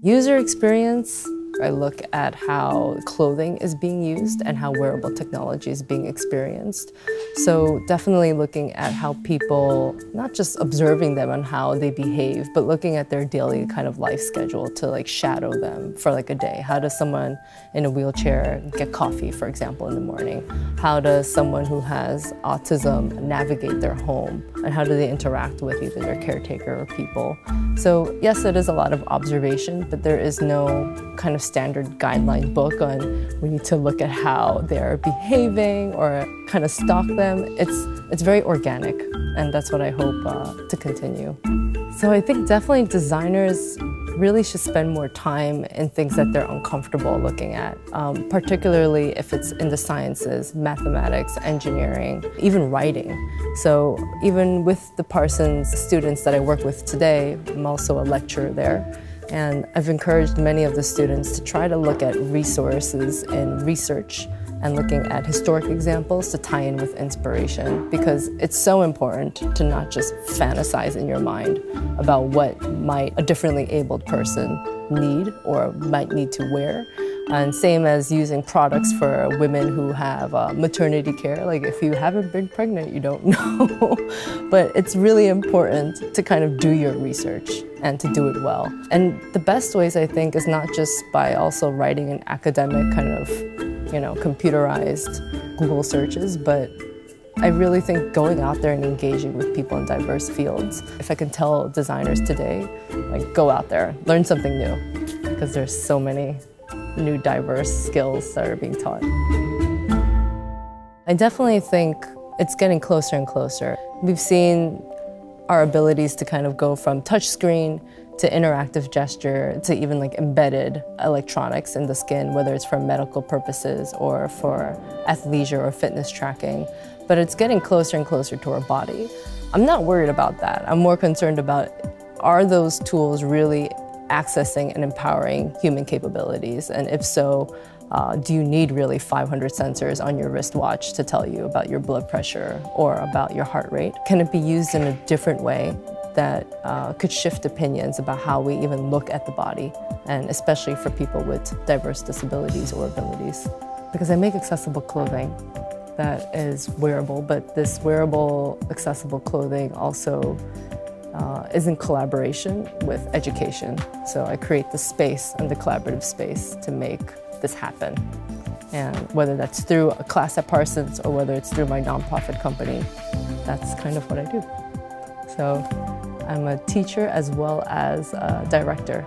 User experience, I look at how clothing is being used and how wearable technology is being experienced. So definitely looking at how people, not just observing them on how they behave, but looking at their daily kind of life schedule to like shadow them for like a day. How does someone in a wheelchair get coffee, for example, in the morning? How does someone who has autism navigate their home? And how do they interact with either their caretaker or people? So yes, it is a lot of observation, but there is no kind of standard guideline book on we need to look at how they're behaving or kind of stalk them. It's very organic, and that's what I hope to continue. So I think definitely designers really should spend more time in things that they're uncomfortable looking at, particularly if it's in the sciences, mathematics, engineering, even writing. So even with the Parsons students that I work with today, I'm also a lecturer there. And I've encouraged many of the students to try to look at resources in research and looking at historic examples to tie in with inspiration, because it's so important to not just fantasize in your mind about what might a differently abled person need or might need to wear. And same as using products for women who have maternity care. Like if you haven't been pregnant, you don't know. But it's really important to kind of do your research and to do it well. And the best ways, I think, is not just by also writing an academic kind of, computerized Google searches, but I really think going out there and engaging with people in diverse fields. If I can tell designers today, like go out there, learn something new, because there's so many new diverse skills that are being taught. I definitely think it's getting closer and closer. We've seen our abilities to kind of go from touchscreen to interactive gesture to even like embedded electronics in the skin, whether it's for medical purposes or for athleisure or fitness tracking. But it's getting closer and closer to our body. I'm not worried about that. I'm more concerned about, are those tools really accessing and empowering human capabilities? And if so, do you need really 500 sensors on your wristwatch to tell you about your blood pressure or about your heart rate? Can it be used in a different way that could shift opinions about how we even look at the body, and especially for people with diverse disabilities or abilities? Because I make accessible clothing that is wearable, but this wearable, accessible clothing also is in collaboration with education. So I create the space and the collaborative space to make this happen. And whether that's through a class at Parsons or whether it's through my nonprofit company, that's kind of what I do. So I'm a teacher as well as a director.